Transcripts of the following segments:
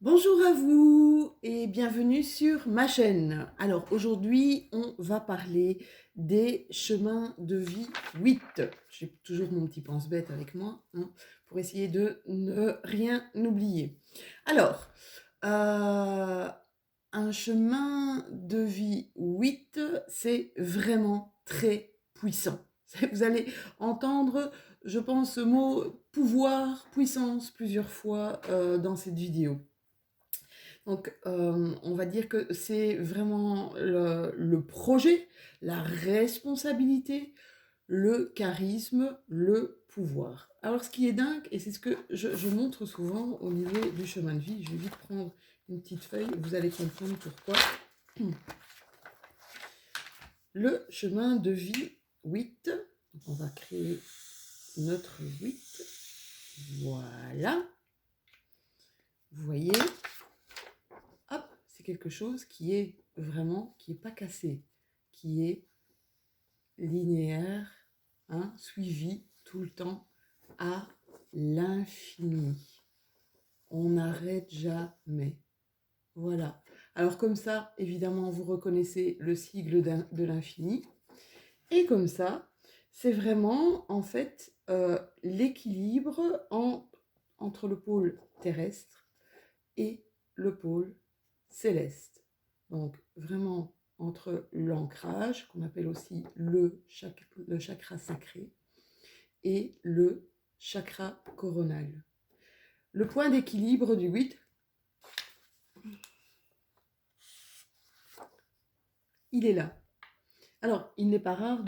Bonjour à vous et bienvenue sur ma chaîne. Alors aujourd'hui, on va parler des chemins de vie 8. J'ai toujours mon petit pense-bête avec moi pour essayer de ne rien oublier. Alors, un chemin de vie 8, c'est vraiment très puissant. Vous allez entendre, je pense, ce mot pouvoir, puissance plusieurs fois dans cette vidéo. Donc, on va dire que c'est vraiment le projet, la responsabilité, le charisme, le pouvoir. Alors, ce qui est dingue, et c'est ce que je montre souvent au niveau du chemin de vie, je vais vite prendre une petite feuille, vous allez comprendre pourquoi. Le chemin de vie 8, donc on va créer notre 8, voilà, vous voyez, hop, c'est quelque chose qui est vraiment, qui n'est pas cassé, qui est linéaire, suivi tout le temps à l'infini. On n'arrête jamais. Voilà. Alors comme ça, évidemment, vous reconnaissez le sigle de l'infini. Et comme ça, c'est vraiment, en fait, l'équilibre entre le pôle terrestre et le pôle céleste. Donc vraiment entre l'ancrage, qu'on appelle aussi le chakra sacré, et le chakra coronal. Le point d'équilibre du 8, il est là. Alors, il n'est pas rare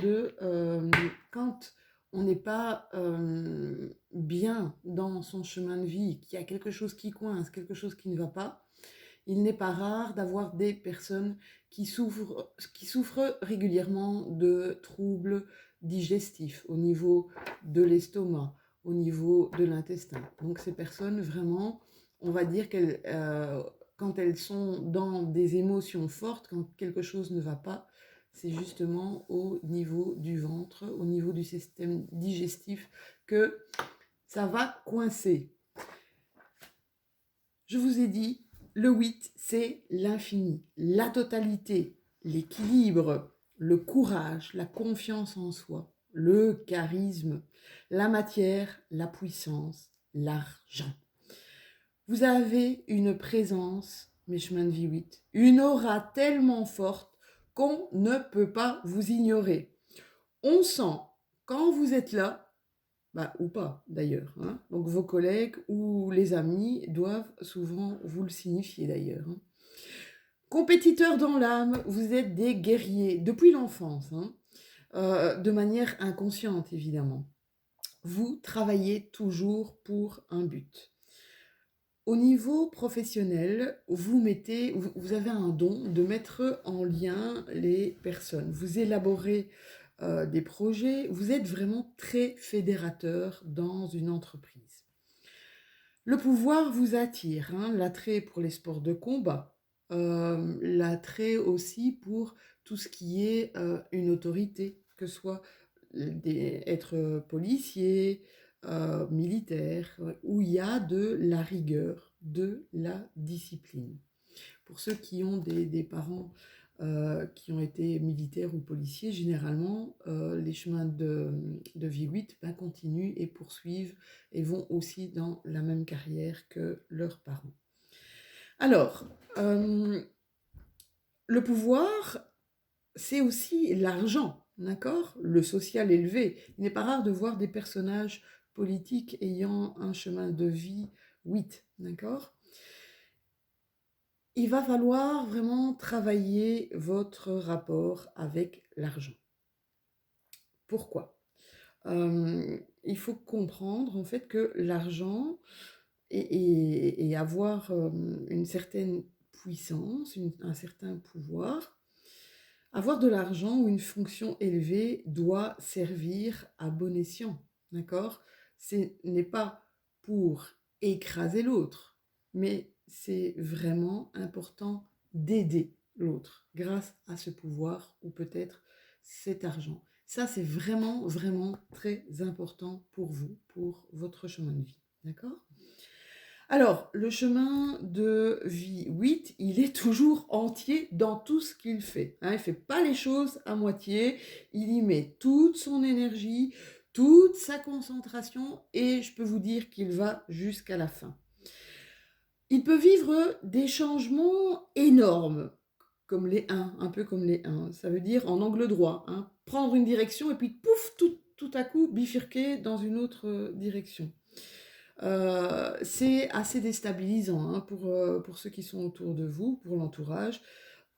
quand on n'est pas bien dans son chemin de vie, qu'il y a quelque chose qui coince, quelque chose qui ne va pas, il n'est pas rare d'avoir des personnes qui souffrent régulièrement de troubles digestifs au niveau de l'estomac, au niveau de l'intestin. Donc ces personnes, vraiment, on va dire quand elles sont dans des émotions fortes, quand quelque chose ne va pas, c'est justement au niveau du ventre, au niveau du système digestif que ça va coincer. Je vous ai dit, le 8, c'est l'infini, la totalité, l'équilibre, le courage, la confiance en soi, le charisme, la matière, la puissance, l'argent. Vous avez une présence, mes chemins de vie 8, une aura tellement forte qu'on ne peut pas vous ignorer. On sent, quand vous êtes là, ou pas d'ailleurs. Donc vos collègues ou les amis doivent souvent vous le signifier d'ailleurs. Compétiteurs dans l'âme, vous êtes des guerriers depuis l'enfance, de manière inconsciente évidemment. Vous travaillez toujours pour un but. Au niveau professionnel, vous avez un don de mettre en lien les personnes. Vous élaborez des projets, vous êtes vraiment très fédérateur dans une entreprise. Le pouvoir vous attire, l'attrait pour les sports de combat, l'attrait aussi pour tout ce qui est une autorité, que ce soit être policier, militaire, où il y a de la rigueur, de la discipline. Pour ceux qui ont des parents qui ont été militaires ou policiers, généralement, les chemins de vie 8 continuent et poursuivent et vont aussi dans la même carrière que leurs parents. Alors, le pouvoir, c'est aussi l'argent, d'accord? Le social élevé. Il n'est pas rare de voir des personnages politiques ayant un chemin de vie 8, d'accord? Il va falloir vraiment travailler votre rapport avec l'argent. Pourquoi? Il faut comprendre en fait que l'argent et avoir une certaine puissance, un certain pouvoir, avoir de l'argent ou une fonction élevée doit servir à bon escient, d'accord? Ce n'est pas pour écraser l'autre, mais c'est vraiment important d'aider l'autre grâce à ce pouvoir ou peut-être cet argent. Ça, c'est vraiment, vraiment très important pour vous, pour votre chemin de vie, d'accord? Alors, le chemin de vie 8, il est toujours entier dans tout ce qu'il fait, hein. Il ne fait pas les choses à moitié, il y met toute son énergie, toute sa concentration et je peux vous dire qu'il va jusqu'à la fin. Il peut vivre des changements énormes, comme les 1, un peu comme les 1. Ça veut dire en angle droit, hein, prendre une direction et puis pouf, tout à coup bifurquer dans une autre direction. C'est assez déstabilisant, hein, pour ceux qui sont autour de vous, pour l'entourage,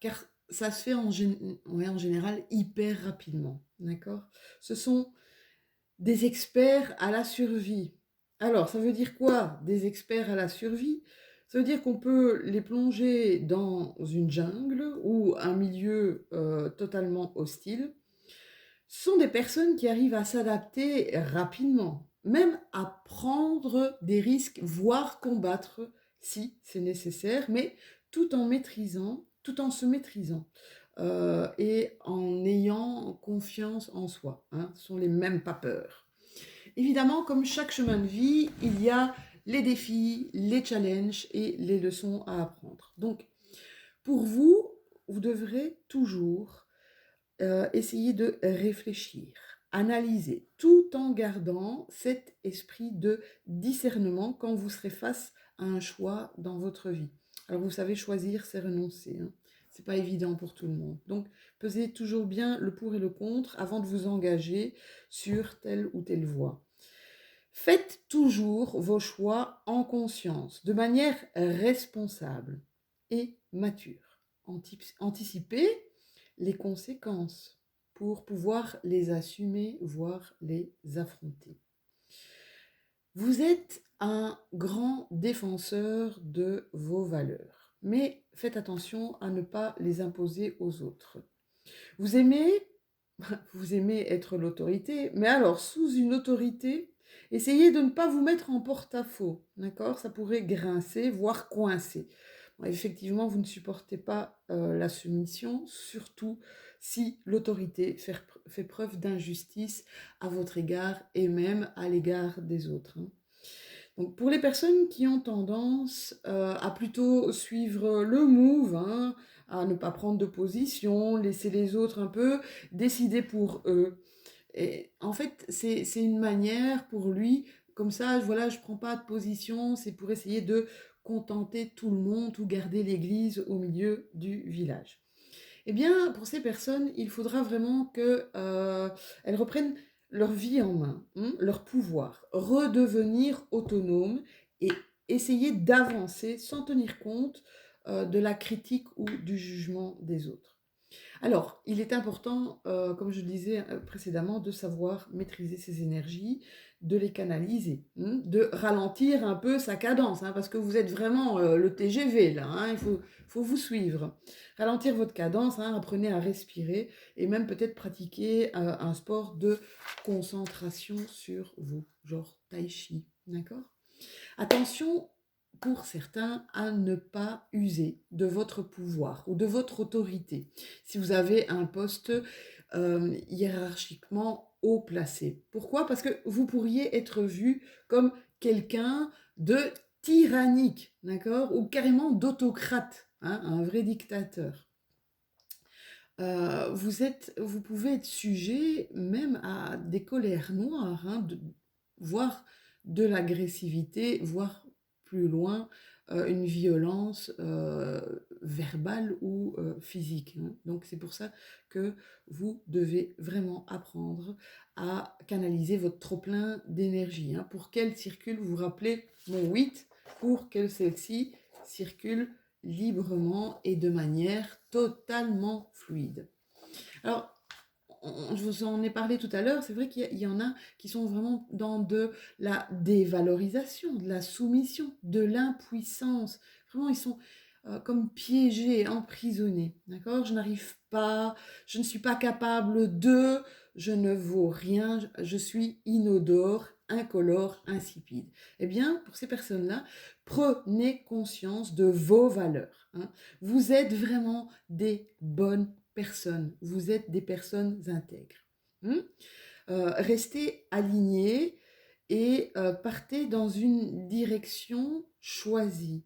car ça se fait ouais, en général hyper rapidement, d'accord? Ce sont des experts à la survie. Alors, ça veut dire quoi, des experts à la survie? Ça veut dire qu'on peut les plonger dans une jungle ou un milieu totalement hostile. Ce sont des personnes qui arrivent à s'adapter rapidement, même à prendre des risques, voire combattre si c'est nécessaire, mais tout en maîtrisant, tout en se maîtrisant et en ayant confiance en soi, hein. Ce sont les mêmes pas peur. Évidemment, comme chaque chemin de vie, il y a les défis, les challenges et les leçons à apprendre. Donc, pour vous, vous devrez toujours essayer de réfléchir, analyser, tout en gardant cet esprit de discernement quand vous serez face à un choix dans votre vie. Alors vous savez, choisir, c'est renoncer, hein. C'est pas évident pour tout le monde. Donc, pesez toujours bien le pour et le contre avant de vous engager sur telle ou telle voie. Faites toujours vos choix en conscience, de manière responsable et mature. Anticipez les conséquences pour pouvoir les assumer, voire les affronter. Vous êtes un grand défenseur de vos valeurs, mais faites attention à ne pas les imposer aux autres. Vous aimez, vous aimez être l'autorité, mais alors sous une autorité, essayez de ne pas vous mettre en porte-à-faux, d'accord? Ça pourrait grincer, voire coincer. Bon, effectivement, vous ne supportez pas la soumission, surtout si l'autorité fait preuve d'injustice à votre égard et même à l'égard des autres, hein. Donc pour les personnes qui ont tendance à plutôt suivre le move, hein, à ne pas prendre de position, laisser les autres un peu décider pour eux. Et en fait, c'est une manière pour lui, comme ça, voilà, je prends pas de position, c'est pour essayer de contenter tout le monde ou garder l'église au milieu du village. Eh bien, pour ces personnes, il faudra vraiment qu'elles reprennent leur vie en main, hein, leur pouvoir, redevenir autonomes et essayer d'avancer sans tenir compte de la critique ou du jugement des autres. Alors, il est important, comme je le disais précédemment, de savoir maîtriser ses énergies, de les canaliser, de ralentir un peu sa cadence, hein, parce que vous êtes vraiment le TGV là, hein, faut vous suivre. Ralentir votre cadence, hein, apprenez à respirer et même peut-être pratiquer un sport de concentration sur vous, genre tai chi, d'accord? Attention pour certains à ne pas user de votre pouvoir ou de votre autorité si vous avez un poste hiérarchiquement haut placé. Pourquoi? Parce que vous pourriez être vu comme quelqu'un de tyrannique, d'accord? Ou carrément d'autocrate, hein, un vrai dictateur. Vous pouvez être sujet même à des colères noires, hein, voire de l'agressivité, voire plus loin, une violence verbale ou physique, hein. Donc c'est pour ça que vous devez vraiment apprendre à canaliser votre trop-plein d'énergie, hein, pour qu'elle circule, vous vous rappelez mon 8, pour que celle-ci circule librement et de manière totalement fluide. Alors, je vous en ai parlé tout à l'heure, c'est vrai qu'il y en a qui sont vraiment dans de la dévalorisation, de la soumission, de l'impuissance. Vraiment, ils sont comme piégés, emprisonnés. D'accord? Je n'arrive pas, je ne suis pas capable de, je ne vaux rien, je suis inodore, incolore, insipide. Eh bien, pour ces personnes-là, prenez conscience de vos valeurs, hein. Vous êtes vraiment des bonnes personnes, vous êtes des personnes intègres. Restez alignés et partez dans une direction choisie,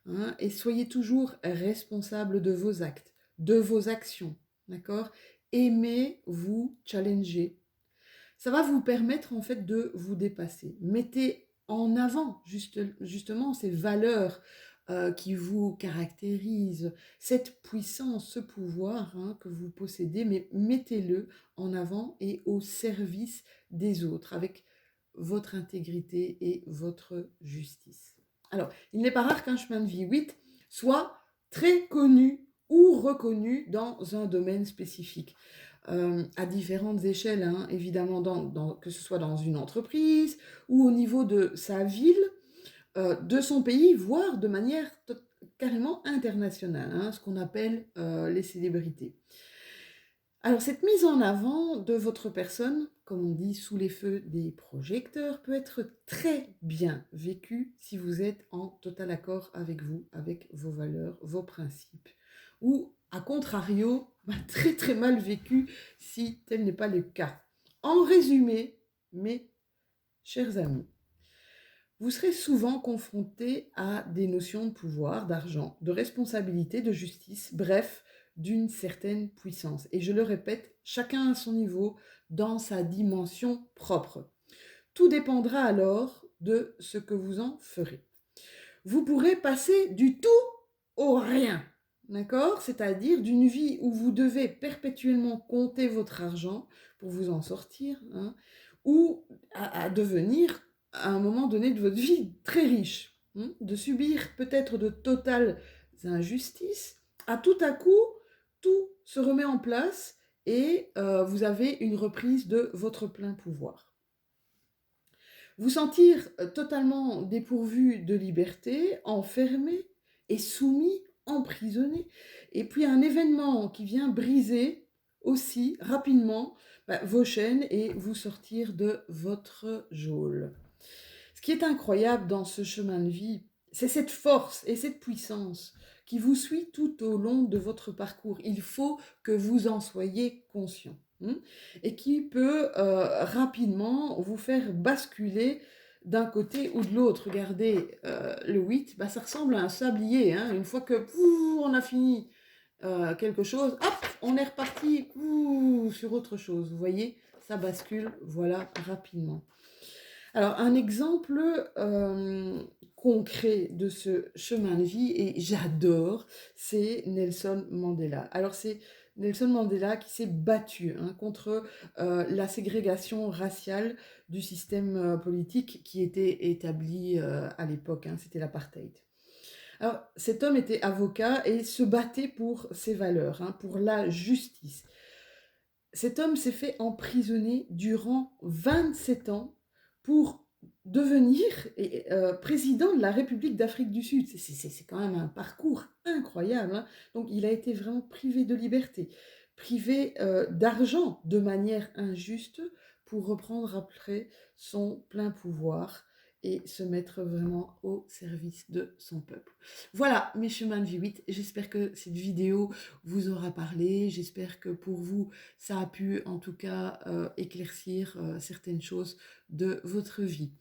hein, et soyez toujours responsable de vos actes, de vos actions, d'accord? Aimez vous challenger. Ça va vous permettre en fait de vous dépasser. Mettez en avant justement ces valeurs qui vous caractérisent, cette puissance, ce pouvoir, hein, que vous possédez, mais mettez-le en avant et au service des autres avec votre intégrité et votre justice. Alors, il n'est pas rare qu'un chemin de vie 8 soit très connu ou reconnu dans un domaine spécifique. À différentes échelles, hein, évidemment, que ce soit dans une entreprise ou au niveau de sa ville, de son pays, voire de manière carrément internationale, hein, ce qu'on appelle les célébrités. Alors, cette mise en avant de votre personne, comme on dit, sous les feux des projecteurs, peut être très bien vécue si vous êtes en total accord avec vous, avec vos valeurs, vos principes. Ou, à contrario, très très mal vécue si tel n'est pas le cas. En résumé, mes chers amis, vous serez souvent confrontés à des notions de pouvoir, d'argent, de responsabilité, de justice, bref, d'une certaine puissance. Et je le répète, chacun à son niveau, dans sa dimension propre. Tout dépendra alors de ce que vous en ferez. Vous pourrez passer du tout au rien, d'accord? C'est-à-dire d'une vie où vous devez perpétuellement compter votre argent pour vous en sortir, hein, ou à devenir, à un moment donné de votre vie, très riche, hein, de subir peut-être de totales injustices, à tout coup, tout se remet en place et vous avez une reprise de votre plein pouvoir. Vous sentir totalement dépourvu de liberté, enfermé et soumis, emprisonné. Et puis un événement qui vient briser aussi rapidement vos chaînes et vous sortir de votre geôle. Ce qui est incroyable dans ce chemin de vie, c'est cette force et cette puissance qui vous suit tout au long de votre parcours. Il faut que vous en soyez conscient, hein, et qui peut rapidement vous faire basculer d'un côté ou de l'autre. Regardez, le 8, ça ressemble à un sablier, hein. Une fois que on a fini quelque chose, hop, on est reparti sur autre chose. Vous voyez, ça bascule, voilà, rapidement. Alors, un exemple concret de ce chemin de vie, et j'adore, c'est Nelson Mandela. Alors, c'est Nelson Mandela qui s'est battu, hein, contre la ségrégation raciale du système politique qui était établi à l'époque, hein, c'était l'apartheid. Alors, cet homme était avocat et se battait pour ses valeurs, hein, pour la justice. Cet homme s'est fait emprisonner durant 27 ans pour devenir président de la République d'Afrique du Sud. C'est quand même un parcours incroyable, hein. Donc il a été vraiment privé de liberté, privé d'argent de manière injuste pour reprendre après son plein pouvoir et se mettre vraiment au service de son peuple. Voilà mes chemins de vie 8. J'espère que cette vidéo vous aura parlé. J'espère que pour vous, ça a pu en tout cas éclaircir certaines choses de votre vie.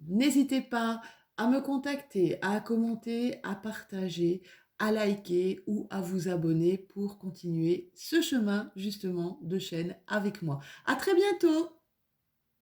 N'hésitez pas à me contacter, à commenter, à partager, à liker ou à vous abonner pour continuer ce chemin justement de chaîne avec moi. À très bientôt!